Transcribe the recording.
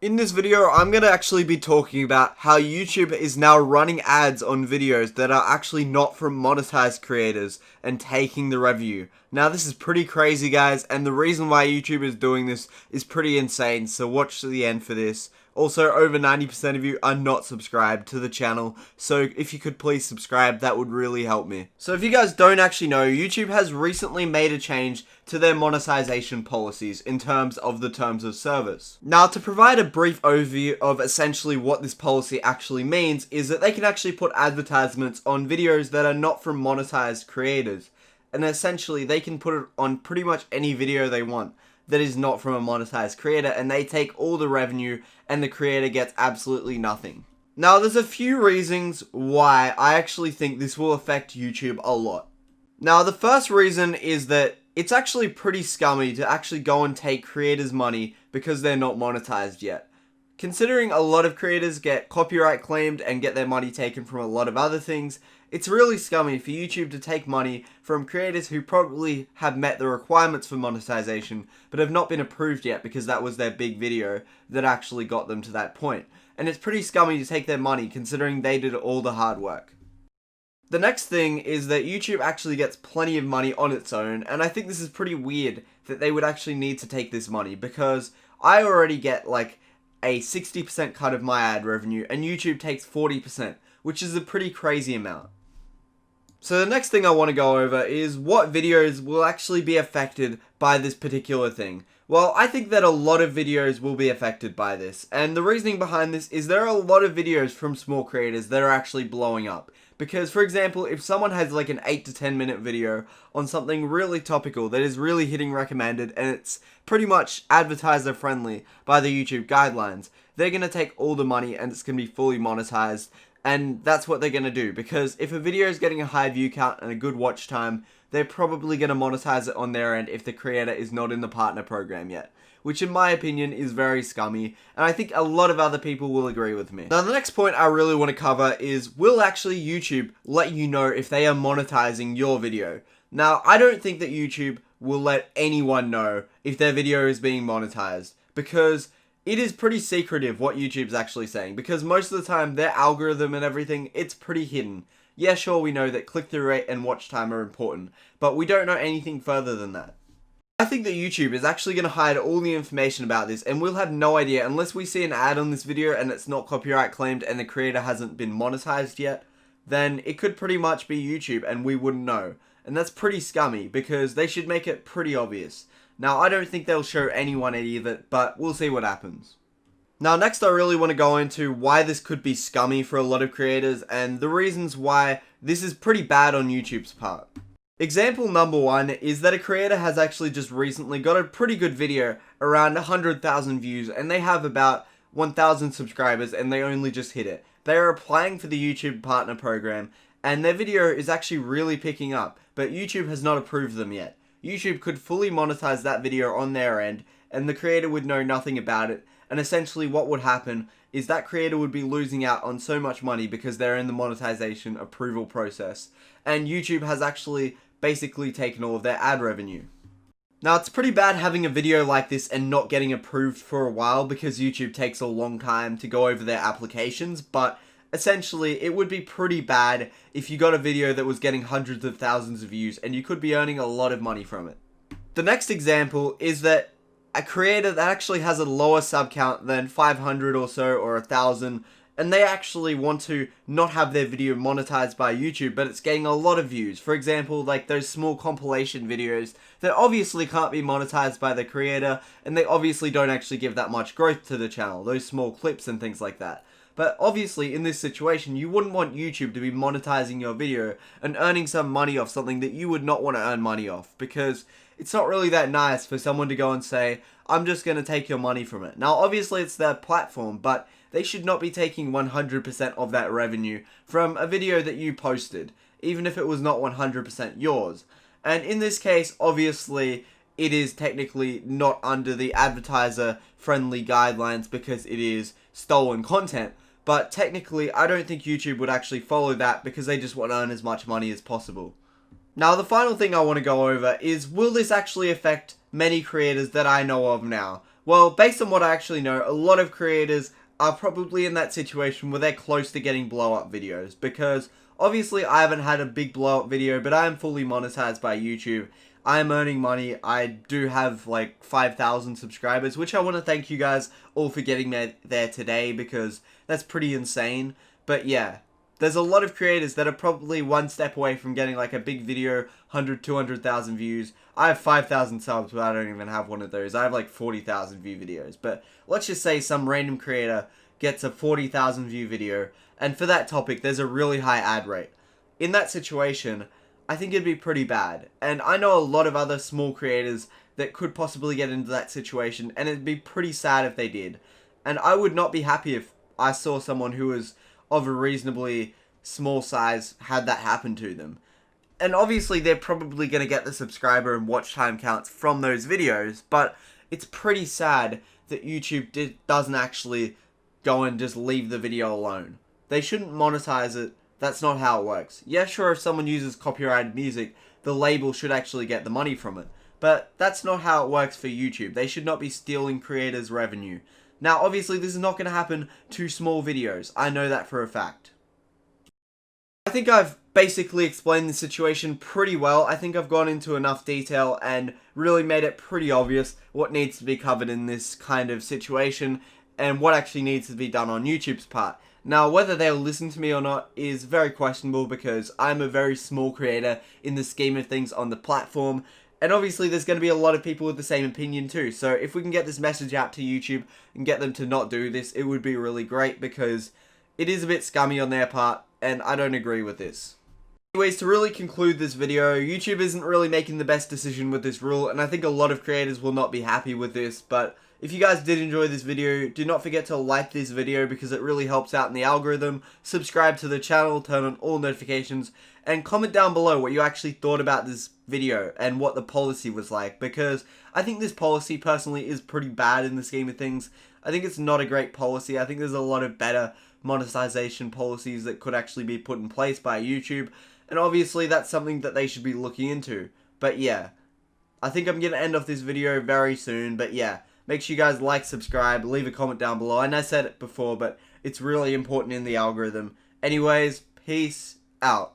In this video, I'm going to actually be talking about how YouTube is now running ads on videos that are actually not from monetized creators and taking the revenue. Now, this is pretty crazy, guys, and the reason why YouTube is doing this is pretty insane, so watch to the end for this. Also, over 90% of you are not subscribed to the channel, so if you could please subscribe, that would really help me. So if you guys don't actually know, YouTube has recently made a change to their monetization policies in terms of the terms of service. Now, to provide a brief overview of essentially what this policy actually means is that they can actually put advertisements on videos that are not from monetized creators. And essentially, they can put it on pretty much any video they want that is not from a monetized creator, and they take all the revenue and the creator gets absolutely nothing. Now, there's a few reasons why I actually think this will affect YouTube a lot. Now, the first reason is that it's actually pretty scummy to actually go and take creators' money because they're not monetized yet. Considering a lot of creators get copyright claimed and get their money taken from a lot of other things, it's really scummy for YouTube to take money from creators who probably have met the requirements for monetization but have not been approved yet because that was their big video that actually got them to that point. And it's pretty scummy to take their money considering they did all the hard work. The next thing is that YouTube actually gets plenty of money on its own, and I think this is pretty weird that they would actually need to take this money because I already get like a 60% cut of my ad revenue and YouTube takes 40%, which is a pretty crazy amount. So the next thing I want to go over is what videos will actually be affected by this particular thing. Well, I think that a lot of videos will be affected by this, and the reasoning behind this is there are a lot of videos from small creators that are actually blowing up. Because, for example, if someone has like an 8 to 10 minute video on something really topical that is really hitting recommended and it's pretty much advertiser friendly by the YouTube guidelines, they're going to take all the money and it's going to be fully monetized. And that's what they're going to do, because if a video is getting a high view count and a good watch time, they're probably going to monetize it on their end if the creator is not in the partner program yet. Which in my opinion is very scummy, and I think a lot of other people will agree with me. Now the next point I really want to cover is, will actually YouTube let you know if they are monetizing your video? Now, I don't think that YouTube will let anyone know if their video is being monetized, because it is pretty secretive what YouTube's actually saying, because most of the time their algorithm and everything, it's pretty hidden. Yeah, sure, we know that click-through rate and watch time are important, but we don't know anything further than that. I think that YouTube is actually going to hide all the information about this, and we'll have no idea unless we see an ad on this video and it's not copyright claimed and the creator hasn't been monetized yet. Then it could pretty much be YouTube and we wouldn't know. And that's pretty scummy because they should make it pretty obvious. Now, I don't think they'll show anyone any of it, but we'll see what happens. Now, next I really want to go into why this could be scummy for a lot of creators and the reasons why this is pretty bad on YouTube's part. Example number one is that a creator has actually just recently got a pretty good video, around 100,000 views, and they have about 1,000 subscribers and they only just hit it. They are applying for the YouTube partner program and their video is actually really picking up, but YouTube has not approved them yet. YouTube could fully monetize that video on their end and the creator would know nothing about it, and essentially what would happen is that creator would be losing out on so much money because they're in the monetization approval process, and YouTube has actually basically taken all of their ad revenue. Now, it's pretty bad having a video like this and not getting approved for a while because YouTube takes a long time to go over their applications, but essentially it would be pretty bad if you got a video that was getting hundreds of thousands of views and you could be earning a lot of money from it. The next example is that a creator that actually has a lower sub count than 500 or so or 1,000, and they actually want to not have their video monetized by YouTube, but it's getting a lot of views. For example, like those small compilation videos that obviously can't be monetized by the creator, and they obviously don't actually give that much growth to the channel, those small clips and things like that. But obviously in this situation, you wouldn't want YouTube to be monetizing your video and earning some money off something that you would not want to earn money off, because it's not really that nice for someone to go and say, I'm just going to take your money from it. Now obviously it's their platform, but they should not be taking 100% of that revenue from a video that you posted, even if it was not 100% yours. And in this case, obviously, it is technically not under the advertiser-friendly guidelines because it is stolen content. But technically, I don't think YouTube would actually follow that because they just want to earn as much money as possible. Now, the final thing I want to go over is, will this actually affect many creators that I know of now? Well, based on what I actually know, a lot of creators are probably in that situation where they're close to getting blow up videos, because obviously I haven't had a big blow up video, but I am fully monetized by YouTube. I am earning money. I do have like 5,000 subscribers, which I want to thank you guys all for getting there today, because that's pretty insane. But yeah, there's a lot of creators that are probably one step away from getting like a big video, 100, 200,000 views. I have 5,000 subs, but I don't even have one of those. I have like 40,000 view videos. But let's just say some random creator gets a 40,000 view video, and for that topic, there's a really high ad rate. In that situation, I think it'd be pretty bad. And I know a lot of other small creators that could possibly get into that situation, and it'd be pretty sad if they did. And I would not be happy if I saw someone who was of a reasonably small size had that happen to them. And obviously they're probably going to get the subscriber and watch time counts from those videos, but it's pretty sad that YouTube doesn't actually go and just leave the video alone. They shouldn't monetize it. That's not how it works. Yeah, sure, if someone uses copyrighted music, the label should actually get the money from it. But that's not how it works for YouTube. They should not be stealing creators' revenue. Now, obviously, this is not going to happen to small videos. I know that for a fact. I think I've basically explained the situation pretty well. I think I've gone into enough detail and really made it pretty obvious what needs to be covered in this kind of situation and what actually needs to be done on YouTube's part. Now, whether they'll listen to me or not is very questionable, because I'm a very small creator in the scheme of things on the platform. And obviously there's going to be a lot of people with the same opinion too. So if we can get this message out to YouTube and get them to not do this, it would be really great, because it is a bit scummy on their part and I don't agree with this. Anyways, to really conclude this video, YouTube isn't really making the best decision with this rule, and I think a lot of creators will not be happy with this. But if you guys did enjoy this video, do not forget to like this video, because it really helps out in the algorithm. Subscribe to the channel, turn on all notifications, and comment down below what you actually thought about this video and what the policy was like, because I think this policy personally is pretty bad in the scheme of things. I think it's not a great policy. I think there's a lot of better monetization policies that could actually be put in place by YouTube, and obviously that's something that they should be looking into. But yeah, I think I'm going to end off this video very soon. But yeah, make sure you guys like, subscribe, leave a comment down below. And I said it before, but it's really important in the algorithm. Anyways, peace out.